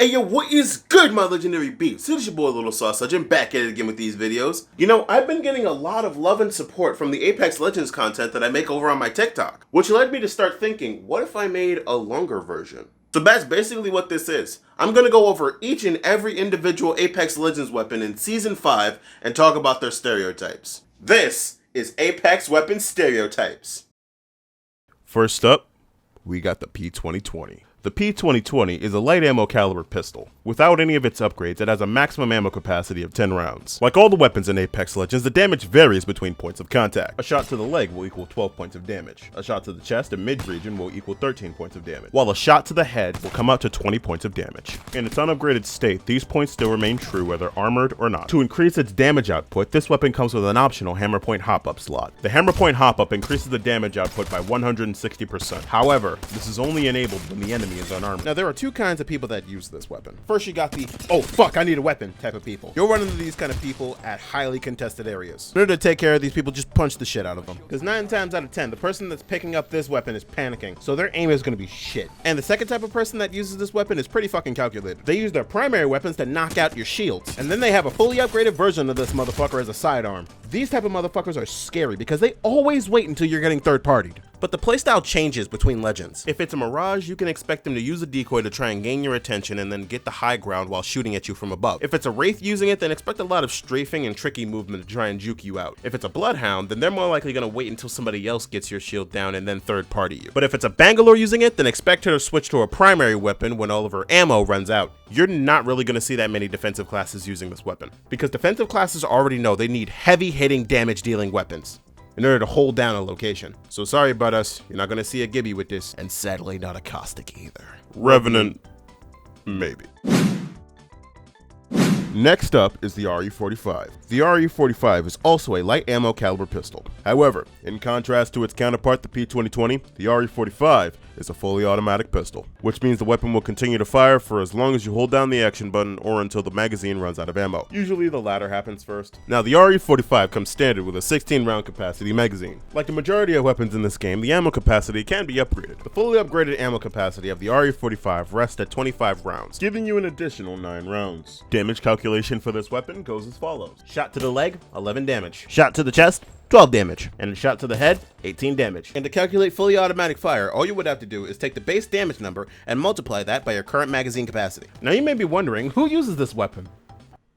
Hey yo, what is good, my legendary beats? It is your boy LilSauceLegend, back at it again with these videos. You know, I've been getting a lot of love and support from the Apex Legends content that I make over on my TikTok, which led me to start thinking, what if I made a longer version? So that's basically what this is. I'm gonna go over each and every individual Apex Legends weapon in Season 5 and talk about their stereotypes. This is Apex Weapon Stereotypes. First up, we got the P2020. The P2020 is a light ammo caliber pistol. Without any of its upgrades, it has a maximum ammo capacity of 10 rounds. Like all the weapons in Apex Legends, the damage varies between points of contact. A shot to the leg will equal 12 points of damage. A shot to the chest and mid-region will equal 13 points of damage, while a shot to the head will come out to 20 points of damage. In its unupgraded state, these points still remain true whether armored or not. To increase its damage output, this weapon comes with an optional hammer point hop-up slot. The hammer point hop-up increases the damage output by 160%. However, this is only enabled when the enemy is unarmed. Now, there are two kinds of people that use this weapon. First, you got the, oh fuck, I need a weapon type of people. You'll run into these kind of people at highly contested areas. In order to take care of these people, just punch the shit out of them. Because 9 times out of 10, the person that's picking up this weapon is panicking, so their aim is going to be shit. And the second type of person that uses this weapon is pretty fucking calculated. They use their primary weapons to knock out your shields, and then they have a fully upgraded version of this motherfucker as a sidearm. These type of motherfuckers are scary because they always wait until you're getting third-partied. But the playstyle changes between legends. If it's a Mirage, you can expect them to use a decoy to try and gain your attention and then get the high ground while shooting at you from above. If it's a Wraith using it, then expect a lot of strafing and tricky movement to try and juke you out. If it's a Bloodhound, then they're more likely going to wait until somebody else gets your shield down and then third party you. But if it's a Bangalore using it, then expect her to switch to a primary weapon when all of her ammo runs out. You're not really going to see that many defensive classes using this weapon, because defensive classes already know they need heavy hitting damage dealing weapons in order to hold down a location. So sorry about us, you're not gonna see a Gibby with this, and sadly not a Caustic either. Revenant, maybe. Next up is the RE45. The RE45 is also a light ammo caliber pistol. However, in contrast to its counterpart, the P2020, the RE45 is a fully automatic pistol, which means the weapon will continue to fire for as long as you hold down the action button or until the magazine runs out of ammo. Usually the latter happens first. Now, the RE45 comes standard with a 16 round capacity magazine. Like the majority of weapons in this game, the ammo capacity can be upgraded. The fully upgraded ammo capacity of the RE45 rests at 25 rounds, giving you an additional 9 rounds. Damage calculation for this weapon goes as follows. Shot to the leg, 11 damage. Shot to the chest, 12 damage, and a shot to the head, 18 damage. And to calculate fully automatic fire, all you would have to do is take the base damage number and multiply that by your current magazine capacity. Now you may be wondering, who uses this weapon?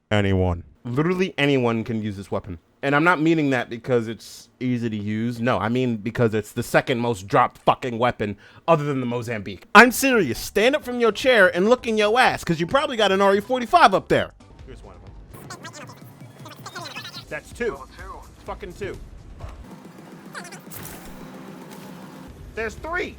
Anyone. Literally anyone can use this weapon. And I'm not meaning that because it's easy to use. No, I mean because it's the second most dropped fucking weapon other than the Mozambique. I'm serious. Stand up from your chair and look in your ass, because you probably got an RE45 up there. Here's one of them. That's 2. Fucking 2. There's 3.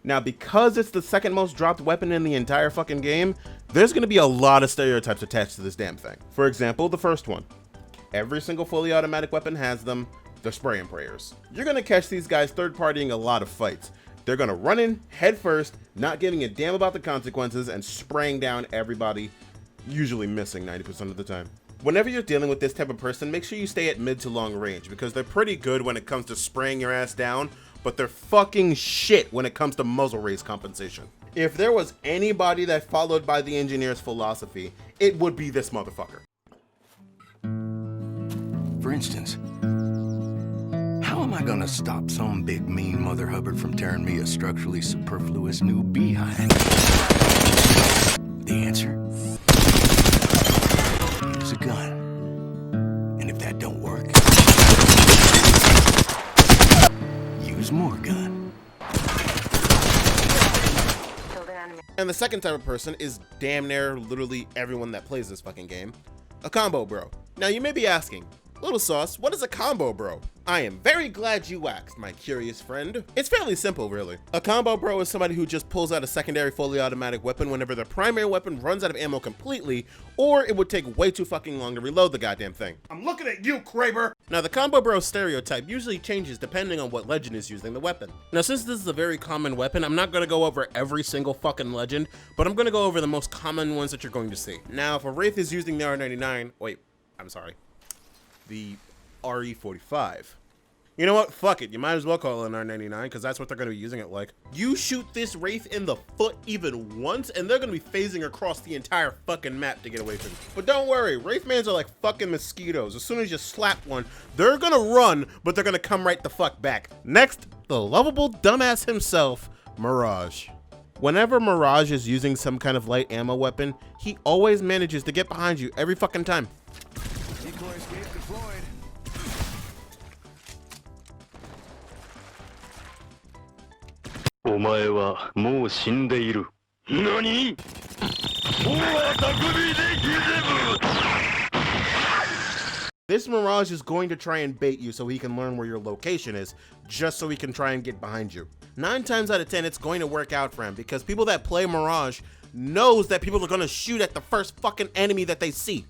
Now, because it's the second most dropped weapon in the entire fucking game, there's gonna be a lot of stereotypes attached to this damn thing. For example, the first one. Every single fully automatic weapon has them. They're spray and prayers. You're gonna catch these guys third partying a lot of fights. They're gonna run in head first, not giving a damn about the consequences, and spraying down everybody, usually missing 90% of the time. Whenever you're dealing with this type of person, make sure you stay at mid to long range, because they're pretty good when it comes to spraying your ass down, but they're fucking shit when it comes to muzzle raise compensation. If there was anybody that followed by the engineer's philosophy, it would be this motherfucker. For instance, how am I gonna stop some big mean Mother Hubbard from tearing me a structurally superfluous new behind? The answer? Use a gun. And if that don't work, use more gun. And the second type of person is damn near literally everyone that plays this fucking game. A combo bro. Now you may be asking, LilSauce, what is a combo bro? I am very glad you asked, my curious friend. It's fairly simple, really. A combo bro is somebody who just pulls out a secondary fully automatic weapon whenever their primary weapon runs out of ammo completely, or it would take way too fucking long to reload the goddamn thing. I'm looking at you, Kraber! Now, the combo bro stereotype usually changes depending on what legend is using the weapon. Now, since this is a very common weapon, I'm not gonna go over every single fucking legend, but I'm gonna go over the most common ones that you're going to see. Now, if a Wraith is using the R99, wait, I'm sorry. The RE45. You know what? Fuck it. You might as well call it an R99 because that's what they're going to be using it like. You shoot this Wraith in the foot even once and they're going to be phasing across the entire fucking map to get away from you. But don't worry, Wraithmans are like fucking mosquitoes. As soon as you slap one, they're going to run, but they're going to come right the fuck back. Next, the lovable dumbass himself, Mirage. Whenever Mirage is using some kind of light ammo weapon, he always manages to get behind you every fucking time. Decoy escape deployed. This Mirage is going to try and bait you so he can learn where your location is, just so he can try and get behind you. 9 times out of 10, it's going to work out for him because people that play Mirage knows that people are going to shoot at the first fucking enemy that they see.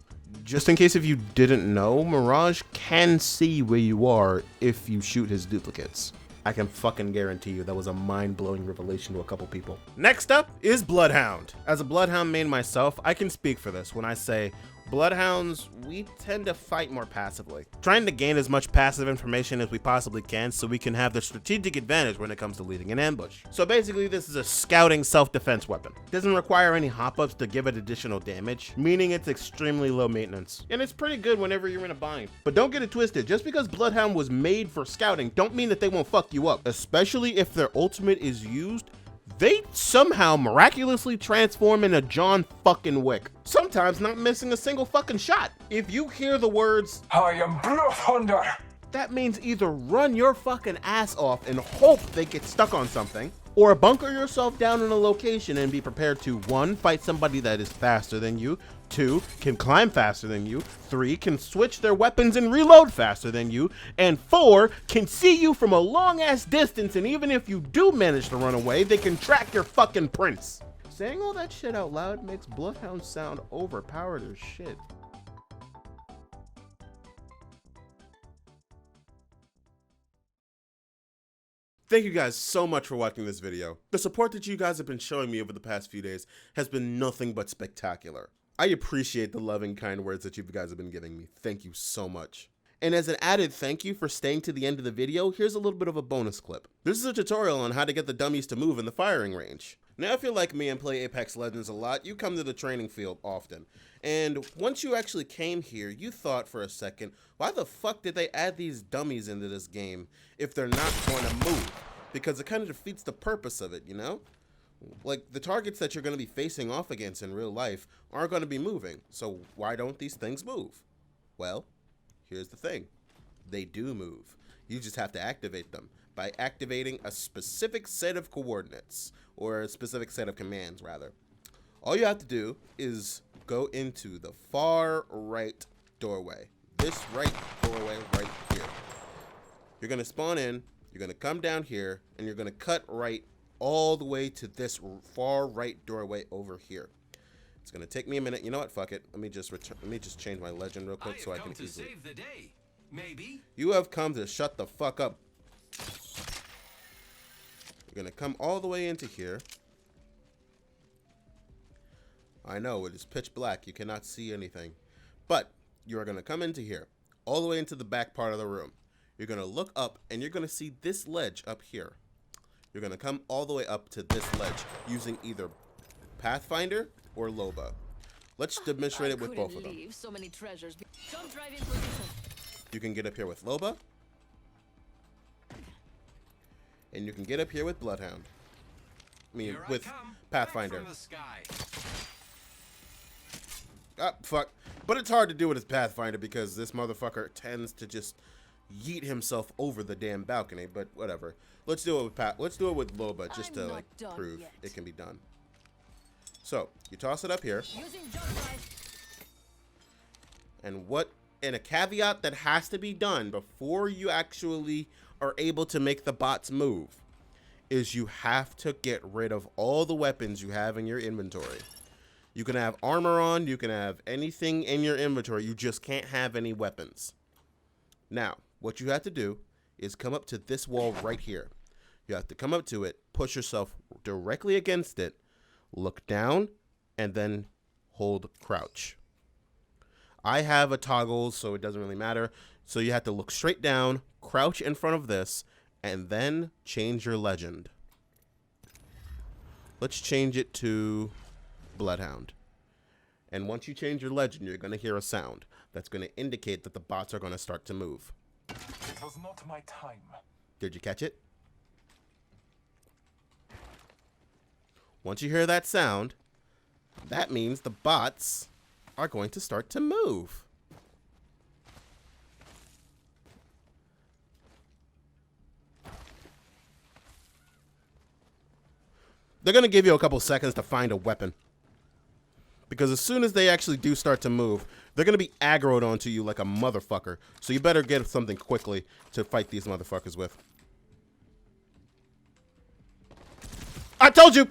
Just in case if you didn't know, Mirage can see where you are if you shoot his duplicates. I can fucking guarantee you that was a mind-blowing revelation to a couple people. Next up is Bloodhound. As a Bloodhound main myself, I can speak for this when I say Bloodhounds, we tend to fight more passively, trying to gain as much passive information as we possibly can so we can have the strategic advantage when it comes to leading an ambush. So basically this is a scouting self-defense weapon. It doesn't require any hop-ups to give it additional damage, meaning it's extremely low maintenance. And it's pretty good whenever you're in a bind. But don't get it twisted, just because Bloodhound was made for scouting don't mean that they won't fuck you up, especially if their ultimate is used. They somehow miraculously transform into John fucking Wick, sometimes not missing a single fucking shot. If you hear the words, "I am Bloodhunter," that means either run your fucking ass off and hope they get stuck on something, or bunker yourself down in a location and be prepared to 1. Fight somebody that is faster than you, 2. Can climb faster than you, 3. Can switch their weapons and reload faster than you, and 4. Can see you from a long ass distance, and even if you do manage to run away, they can track your fucking prints. Saying all that shit out loud makes Bloodhound sound overpowered as shit. Thank you guys so much for watching this video. The support that you guys have been showing me over the past few days has been nothing but spectacular. I appreciate the loving, kind words that you guys have been giving me. Thank you so much. And as an added thank you for staying to the end of the video, here's a little bit of a bonus clip. This is a tutorial on how to get the dummies to move in the firing range. Now, if you're like me and play Apex Legends a lot, you come to the training field often. And once you actually came here, you thought for a second, why the fuck did they add these dummies into this game if they're not going to move? Because it kind of defeats the purpose of it, you know? Like, the targets that you're going to be facing off against in real life aren't going to be moving. So why don't these things move? Well, here's the thing. They do move. You just have to activate them by activating a specific set of coordinates, or a specific set of commands, rather. All you have to do is go into the far right doorway. This right doorway right here. You're going to spawn in, you're going to come down here, and you're going to cut right all the way to this far right doorway over here. It's going to take me a minute. You know what? Fuck it. Let me just change my legend real quick so I can easily. Save the day. Maybe. You have come to shut the fuck up. You're going to come all the way into here. I know, it is pitch black. You cannot see anything. But you are going to come into here, all the way into the back part of the room. You're going to look up, and you're going to see this ledge up here. You're going to come all the way up to this ledge using either Pathfinder or Loba. Let's demonstrate it with both of them. So many treasures. Don't drive in position. You can get up here with Loba. And you can get up here with Bloodhound. I mean, with Pathfinder. Ah, fuck. But it's hard to do with his Pathfinder because this motherfucker tends to just yeet himself over the damn balcony, but whatever. Let's do it with let's do it with Loba just to like prove it can be done. So, you toss it up here. And a caveat that has to be done before you actually are able to make the bots move is you have to get rid of all the weapons you have in your inventory. You can have armor on, you can have anything in your inventory, you just can't have any weapons. Now, what you have to do is come up to this wall right here. You have to come up to it, push yourself directly against it, look down, and then hold crouch. I have a toggle, so it doesn't really matter. So you have to look straight down, crouch in front of this, and then change your legend. Let's change it to Bloodhound. And once you change your legend, you're going to hear a sound that's going to indicate that the bots are going to start to move. It was not my time. Did you catch it? Once you hear that sound, that means the bots are going to start to move. They're going to give you a couple seconds to find a weapon. Because as soon as they actually do start to move, they're going to be aggroed onto you like a motherfucker. So you better get something quickly to fight these motherfuckers with. I told you!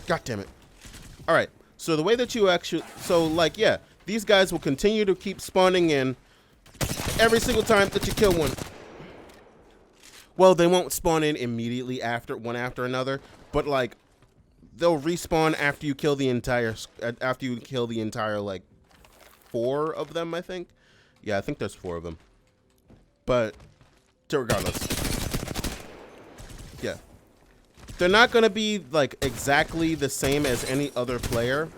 God damn it. Alright, so the way that you actually... So, like, yeah, these guys will continue to keep spawning in every single time that you kill one. Well, they won't spawn in immediately after one after another, but like they'll respawn after you kill the entire like 4 of them, I think. Yeah, I think there's 4 of them. But regardless. Yeah. They're not going to be like exactly the same as any other player,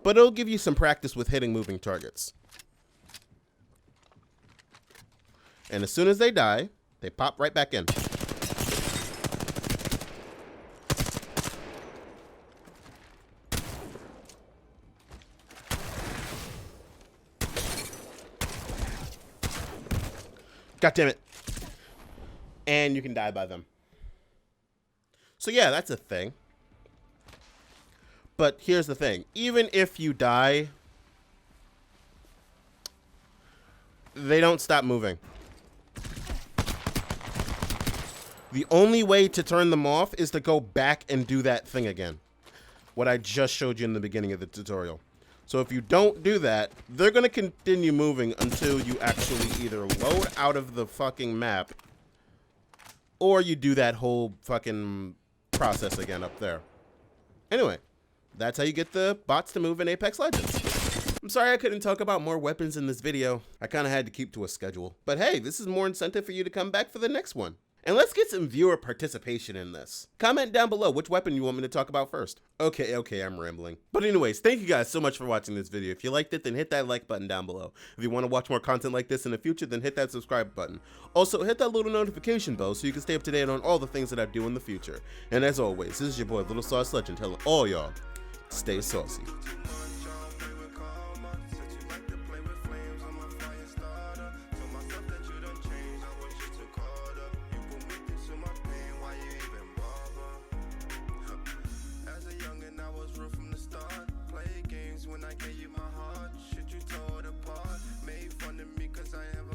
but it'll give you some practice with hitting moving targets. And as soon as they die, they pop right back in. God damn it. And you can die by them. So yeah, that's a thing. But here's the thing. Even if you die, they don't stop moving. The only way to turn them off is to go back and do that thing again. What I just showed you in the beginning of the tutorial. So if you don't do that, they're going to continue moving until you actually either load out of the fucking map or you do that whole fucking process again up there. Anyway, that's how you get the bots to move in Apex Legends. I'm sorry I couldn't talk about more weapons in this video. I kind of had to keep to a schedule. But hey, this is more incentive for you to come back for the next one. And let's get some viewer participation in this. Comment down below which weapon you want me to talk about first. Okay, I'm rambling. But anyways, thank you guys so much for watching this video. If you liked it, then hit that like button down below. If you want to watch more content like this in the future, then hit that subscribe button. Also, hit that little notification bell so you can stay up to date on all the things that I do in the future. And as always, this is your boy LilSauceLegend telling all y'all, stay saucy. When I gave you my heart, shit you tore it apart. Made fun of me cause I have a